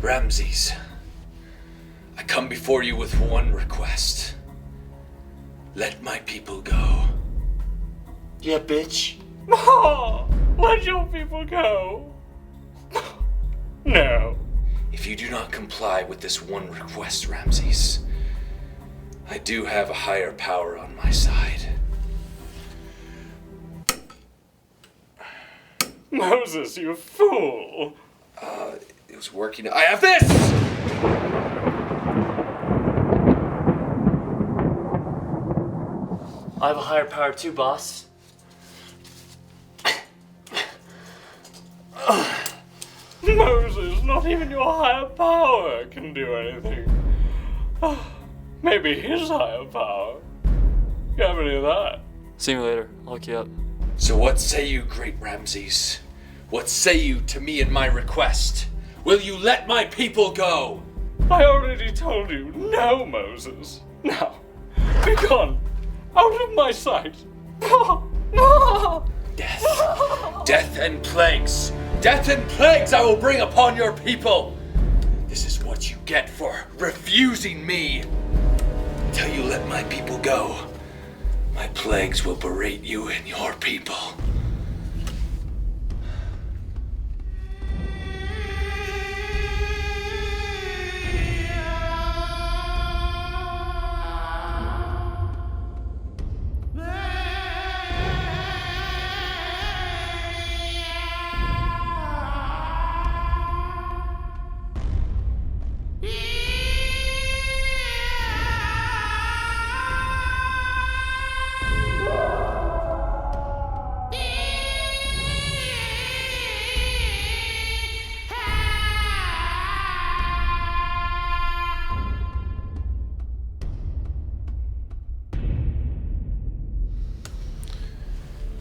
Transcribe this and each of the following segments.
Ramses, I come before you with one request. Let my people go. Yeah, bitch. Oh, let your people go. No. If you do not comply with this one request, Ramses, I do have a higher power on my side. Moses, you fool. It was working. I have this! I have a higher power too, boss. Moses, not even your higher power can do anything. Maybe his higher power. You have any of that? See me later. I'll look you up. So what say you, great Ramses? What say you to me and my request? Will you let my people go? I already told you, no, Moses. Now, be gone. Out of my sight. Death. Death and plagues. Death and plagues I will bring upon your people. This is what you get for refusing me. Until you let my people go, my plagues will berate you and your people.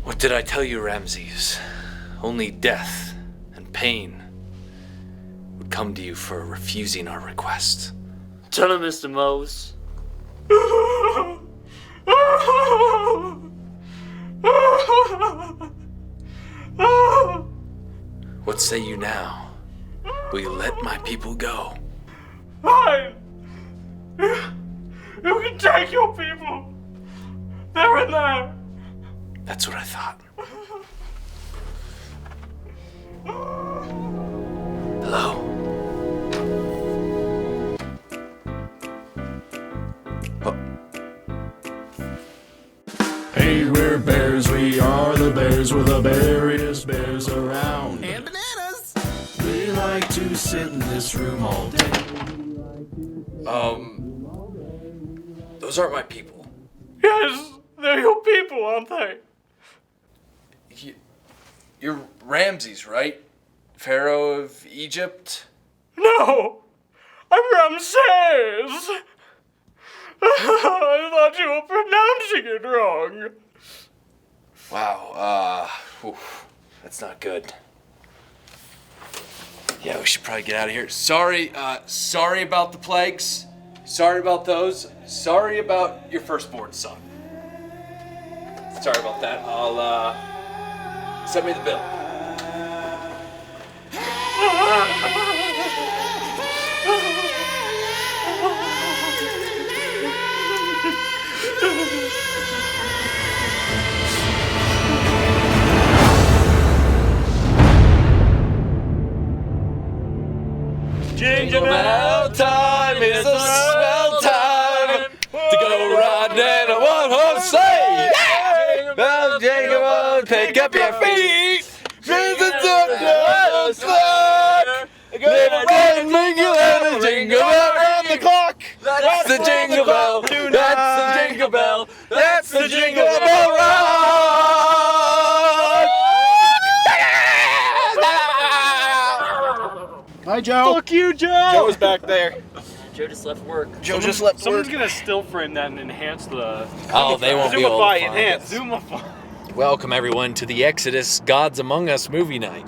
What did I tell you, Ramses? Only death and pain would come to you for refusing our request. Tell him, Mr. Mose. What say you now? Will you let my people go? Fine. You can take your people. They're in there. That's what I thought. Hello? Hey, we're bears, we are the bears, we're the berriest bears around. And bananas! We like to sit in this room all day. Those aren't my people. Yes, they're your people, aren't they? You're Ramses, right? Pharaoh of Egypt? No, I'm Ramses. I thought you were pronouncing it wrong. Wow, that's not good. Yeah, we should probably get out of here. Sorry about the plagues. Sorry about those. Sorry about your firstborn son. Sorry about that. I'll, send me the bill. Jingle bell time is a swell time to go riding in a one-horse sleigh. Yeah! Bell jingle bell, pick up your feet. Visit the slug. Little red mingle and a jingle bell round the clock. That's the jingle bell. That's the jingle bell. That's the jingle bell rock. Hi, Joe. Fuck you, Joe! Joe's back there. Joe just left work. Joe just left Someone's work. gonna still frame that and enhance the... Oh, they won't be able to Zoomify, find enhance. it. Zoomify. Welcome everyone to the Exodus Gods Among Us movie night.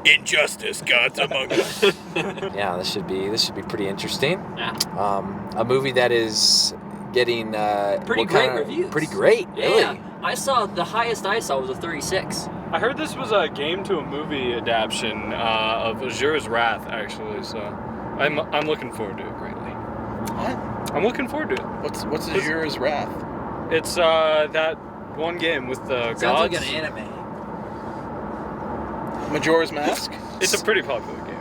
Injustice, God's among us. Yeah, this should be pretty interesting. Yeah. A movie that is getting Pretty great reviews. Pretty great, really. Yeah, I saw the highest I saw was a 36. I heard this was a game to a movie adaptation of Azura's Wrath, actually. So I'm looking forward to it greatly. What? I'm looking forward to it. What's Azura's Wrath? It's that one game with the Sounds like gods. an anime. Majora's Mask? It's a pretty popular game.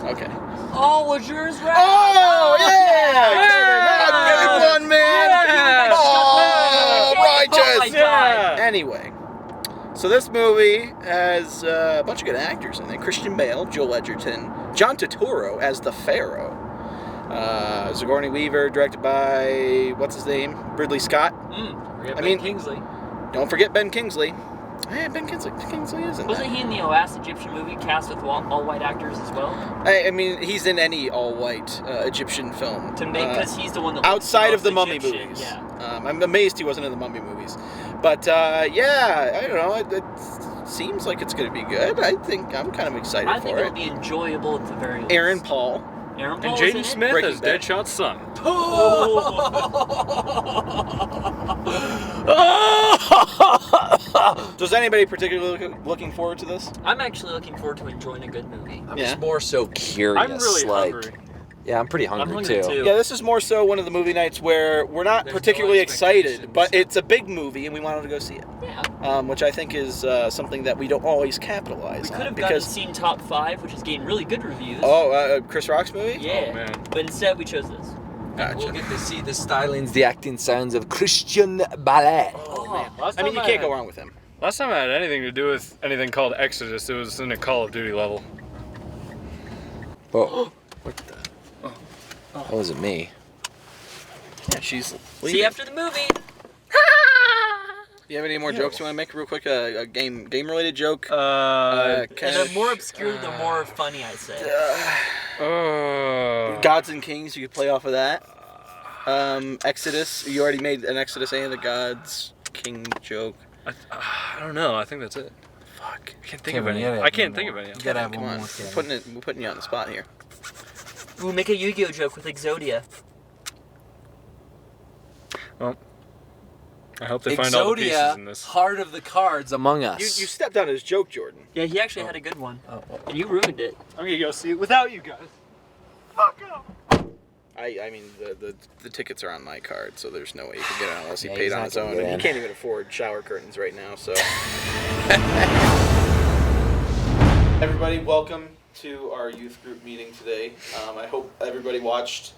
Okay. Oh, was yours right? Oh, yeah! Yeah! Good one, man! Yeah! Oh, righteous! Oh my God. Anyway, so this movie has a bunch of good actors in it. Christian Bale, Joel Edgerton, John Turturro as the Pharaoh, Sigourney Weaver, directed by, what's his name? Ridley Scott. I mean, Kingsley. Don't forget Ben Kingsley. Yeah, Ben Kingsley is in Wasn't that. he in the last Egyptian movie cast with all white actors as well? I mean, he's in any all-white Egyptian film. Because he's the one that Outside of the most Mummy Egyptian, movies. Yeah. I'm amazed he wasn't in the Mummy movies. But, yeah, I don't know. It seems like it's going to be good. I'm kind of excited I for think it. it'll be enjoyable at the very least. Aaron Paul. Aaron And Paul Jaden is in Smith Breaking as Bad. Deadshot's son. Does anybody particularly looking forward to this? I'm actually looking forward to enjoying a good movie. I'm Yeah. just more so curious. I'm really like, hungry. Yeah, I'm pretty hungry, hungry too. Yeah, this is more so one of the movie nights where we're not There's particularly no excited, expectations. but it's a big movie and we wanted to go see it. Yeah. Which I think is something that we don't always capitalize We on. could have gotten because seen Top 5, which is getting really good reviews. Chris Rock's movie? Yeah. Oh, man. But instead we chose this. Gotcha. We'll get to see the stylings, the acting sounds of Christian ballet. Last I mean, you time can't had- go wrong with him. Last time I had anything to do with anything called Exodus, it was in a Call of Duty level. Oh, what the? That wasn't me. Yeah, she's See leaving. you after the movie. You have any more jokes you want to make real quick? A game-related joke? And Kinda- the more obscure, the more funny, I say. Gods and Kings, you could play off of that. Exodus, you already made an Exodus and a Gods King joke. I don't know. I think that's it. Fuck. I can't think of any. I can't think of any. You gotta have Come one on, more. we're putting you on the spot here. Ooh, make a Yu-Gi-Oh joke with Exodia. Well, I hope they find all the pieces in Exodia, this. heart of the cards among us. You stepped on his joke, Jordan. Yeah, he actually had a good one. And you ruined it. I'm gonna go see it without you guys. I mean, the tickets are on my card, so there's no way you can get it unless he Yeah, paid he's on not his gonna own. get And he in. can't even afford shower curtains right now, so. Everybody, welcome to our youth group meeting today. I hope everybody watched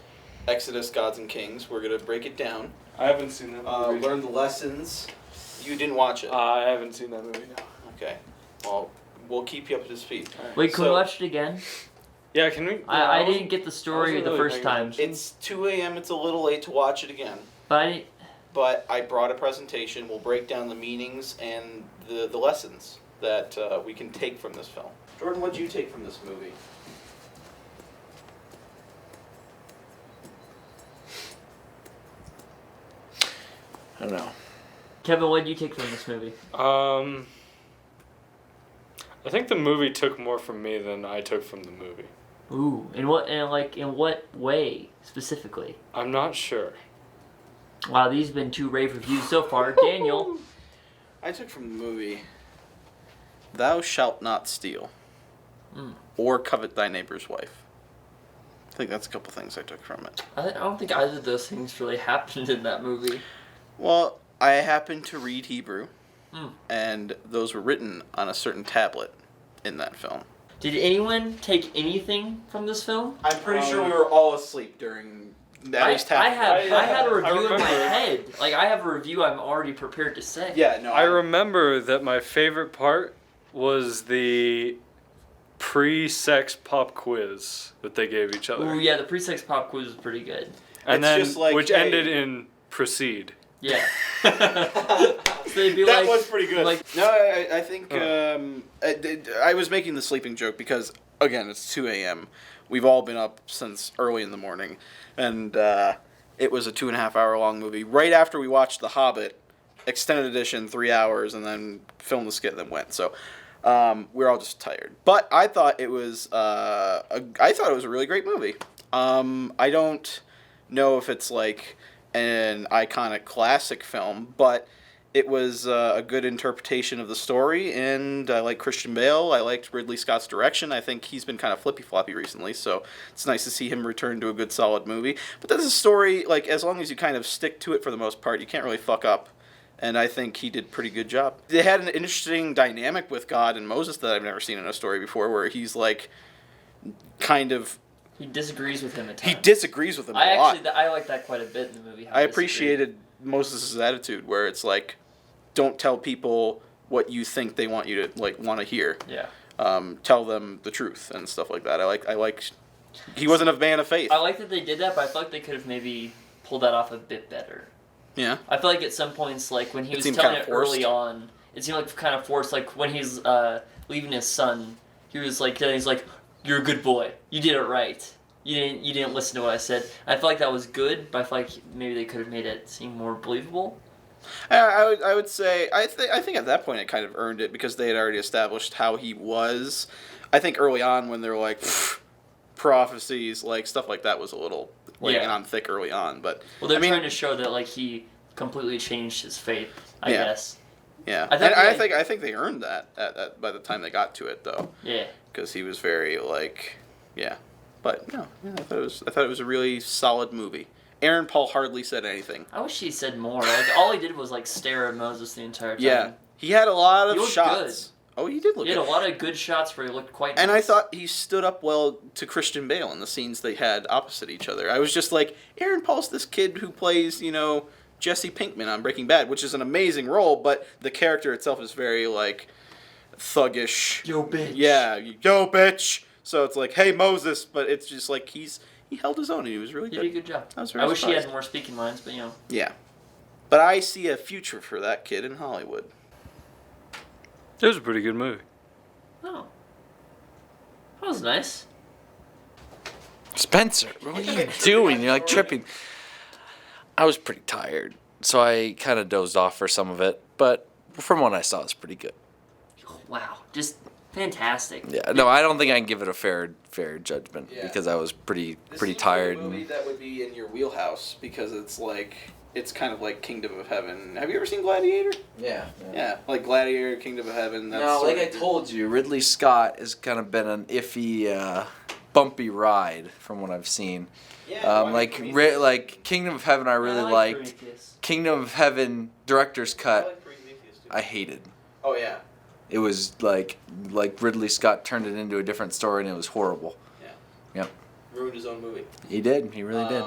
Exodus, Gods and Kings. We're going to break it down, I haven't seen that movie. learn the lessons. You didn't watch it. I haven't seen that movie. No. Okay. Well, we'll keep you up to speed. Wait, can we So- watch it again? Yeah, can we? I didn't get the story wasn't the really first paying time. attention. It's 2 a.m. It's a little late to watch it again. But But I brought a presentation. We'll break down the meanings and the lessons that we can take from this film. Jordan, what did you take from this movie? I don't know. Kevin, what did you take from this movie? I think the movie took more from me than I took from the movie. Ooh, in what way specifically? I'm not sure. Wow, these have been 2 rave reviews so far. Daniel, I took from the movie, "Thou shalt not steal, Mm. or covet thy neighbor's wife." I think that's a couple things I took from it. I don't think either of those things really happened in that movie. Well, I happen to read Hebrew, Mm. and those were written on a certain tablet in that film. Did anyone take anything from this film? I'm pretty sure we were all asleep during at least half. I had a I review in my remember. head. Like, I have a review I'm already prepared to say. Yeah, no. I remember that my favorite part was the pre-sex pop quiz that they gave each other. Ooh, yeah, the pre-sex pop quiz was pretty good. And It's then, just like, which hey- ended in proceed. Yeah. So they'd be that like, was pretty good. Like, No, I think I was making the sleeping joke because, again, it's 2 a.m. We've all been up since early in the morning, and it was a 2.5 hour long movie. Right after we watched The Hobbit, extended edition, 3 hours, and then filmed the skit and then went. So we're all just tired. But I thought it was a really great movie. I don't know if it's like an iconic classic film, but it was a good interpretation of the story, and I like Christian Bale. I liked Ridley Scott's direction. I think he's been kind of flippy-floppy recently, so it's nice to see him return to a good, solid movie. But that's a story, like, as long as you kind of stick to it for the most part, you can't really fuck up. And I think he did a pretty good job. They had an interesting dynamic with God and Moses that I've never seen in a story before, where he's, like, kind of... He disagrees with him at times. He disagrees with him a lot. I like that quite a bit in the movie. I appreciated Moses' attitude, where it's like, don't tell people what you think they want you to, like, want to hear. Yeah. Tell them the truth and stuff like that. I like. He wasn't a man of faith. I like that they did that, but I feel like they could have maybe pulled that off a bit better. Yeah. I feel like at some points, like when he was seemed telling kinda it early on, it seemed like kind of forced. Like when he's leaving his son, he was like, he's like, "You're a good boy. You did it right. You didn't listen to what I said." I feel like that was good, but I feel like maybe they could have made it seem more believable. I would say I think at that point it kind of earned it because they had already established how he was. I think early on when they were like prophecies, like stuff like that was a little laying on thick early on. But well, they're trying to show that like he completely changed his faith. I guess. Yeah, I think they earned that by the time they got to it though. Yeah. Because he was very like, but no, I thought it was a really solid movie. Aaron Paul hardly said anything. I wish he said more. Like all he did was like stare at Moses the entire time. Yeah, he had a lot of shots. Good. Oh, he did look good. He had a lot of good shots where he looked quite nice. And I thought he stood up well to Christian Bale in the scenes they had opposite each other. I was just like, Aaron Paul's this kid who plays, Jesse Pinkman on Breaking Bad, which is an amazing role, but the character itself is very, like, thuggish. Yo, bitch. Yeah, yo, bitch. So it's like, hey, Moses, but it's just like he held his own and he was really good. He did a good job. I wish he had more speaking lines, but Yeah. But I see a future for that kid in Hollywood. It was a pretty good movie. Oh. That was nice. Spencer, what are you doing? You're like tripping. I was pretty tired, so I kind of dozed off for some of it, but from what I saw, it's pretty good. Wow, just fantastic. Yeah, no, I don't think I can give it a fair judgment because I was pretty tired. This is a movie that would be in your wheelhouse because it's kind of like Kingdom of Heaven. Have you ever seen Gladiator? Yeah. Yeah, like Gladiator, Kingdom of Heaven. No, like I told you, Ridley Scott has kind of been an iffy, bumpy ride from what I've seen. Yeah, like Kingdom of Heaven, I really liked. Prometheus. Kingdom of Heaven director's cut, I like Prometheus too. I hated. Oh yeah. It was like Ridley Scott turned it into a different story, and it was horrible. Yeah. Yep. Ruined his own movie. He did. He really did.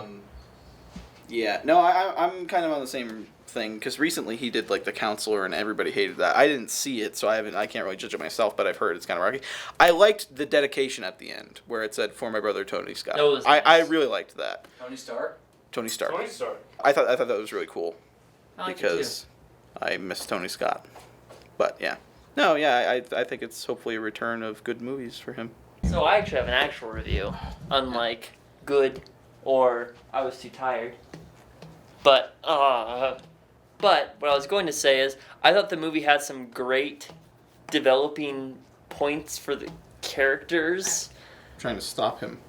Yeah. No, I'm kind of on the same thing because recently he did like The Counselor, and everybody hated that. I didn't see it, so I can't really judge it myself, but I've heard it's kind of rocky. I liked the dedication at the end where it said "For my brother Tony Scott." That was I nice. really liked that. Tony Stark. Tony Stark. Tony Stark. I thought that was really cool. I liked it Because I miss Tony Scott. But yeah. No, yeah, I think it's hopefully a return of good movies for him. too. So I actually have an actual review, unlike good or I was too tired. But what I was going to say is I thought the movie had some great developing points for the characters. I'm trying to stop him.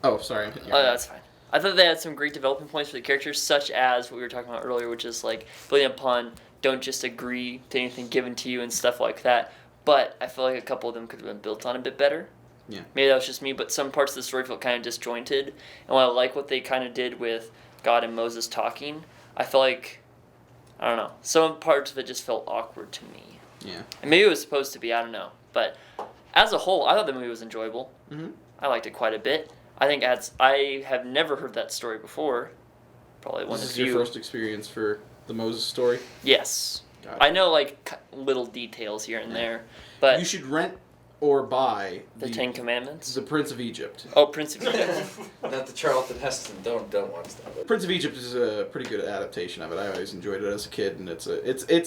Oh, sorry. I'm hitting you. Oh, that's fine. I thought they had some great development points for the characters, such as what we were talking about earlier, which is like building upon don't just agree to anything given to you and stuff like that. But I feel like a couple of them could have been built on a bit better. Yeah. Maybe that was just me, but some parts of the story felt kind of disjointed. And while I like what they kind of did with God and Moses talking, I feel like, I don't know, some parts of it just felt awkward to me. Yeah. And maybe it was supposed to be, I don't know. But as a whole, I thought the movie was enjoyable. Mm-hmm. I liked it quite a bit. I have never heard that story before. Probably one of the This is few. your first experience for the Moses story? Yes. Got it. I know like little details here and there, but You should rent or buy the Ten Commandments. The Prince of Egypt. Oh, Prince of Egypt. Not the Charlton Heston. Don't watch that. Prince of Egypt is a pretty good adaptation of it. I always enjoyed it as a kid, and it's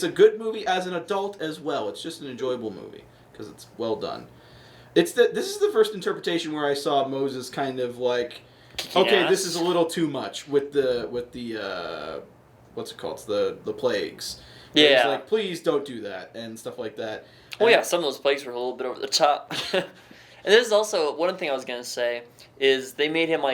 a good movie as an adult as well. It's just an enjoyable movie because it's well done. This is the first interpretation where I saw Moses kind of like, okay, this is a little too much with the what's it called? It's the plagues. Where Yeah. He's like, please don't do that and stuff like that. Oh yeah, some of those plays were a little bit over the top. And this is also one thing I was gonna say is they made him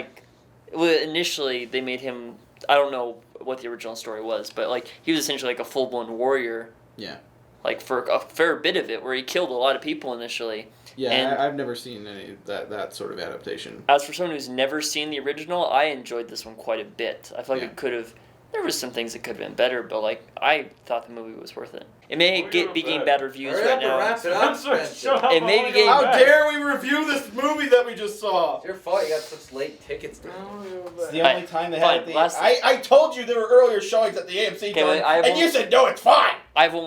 initially they made him I don't know what the original story was, but like he was essentially like a full blown warrior. Yeah. Like for a fair bit of it, where he killed a lot of people initially. Yeah, And I've never seen any that sort of adaptation. as for someone who's never seen the original, I enjoyed this one quite a bit. I feel like Yeah. it could have. There was some things that could have been better, but like I thought the movie was worth it. It may be getting bad reviews Hurry right up and now. wrap it up, Spencer. It may be getting. How dare we review this movie that we just saw? It's your fault you got such late tickets. It's the only time they fine, had the. last- I told you there were earlier showings at the AMC Okay, joint, wait, I have and one- you said no, it's fine. I have one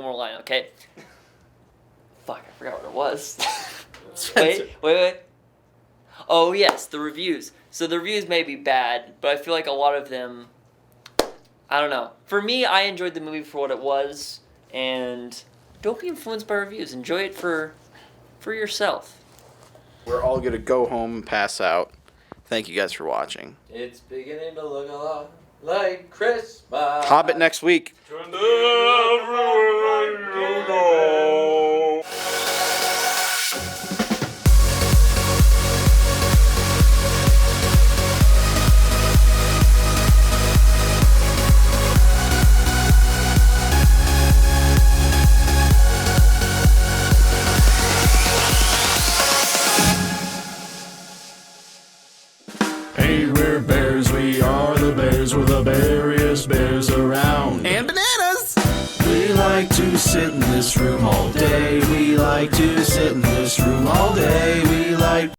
more line. Okay. Fuck, I forgot what it was. wait. Oh yes, the reviews. So the reviews may be bad, but I feel like a lot of them. I don't know. For me, I enjoyed the movie for what it was, and don't be influenced by reviews. Enjoy it for yourself. We're all gonna go home and pass out. Thank you guys for watching. It's beginning to look a lot like Christmas. Hobbit next week. Hey, we're bears, we are the bears, we're the berriest bears around. And bananas! We like to sit in this room all day, we like to sit in this room all day, we like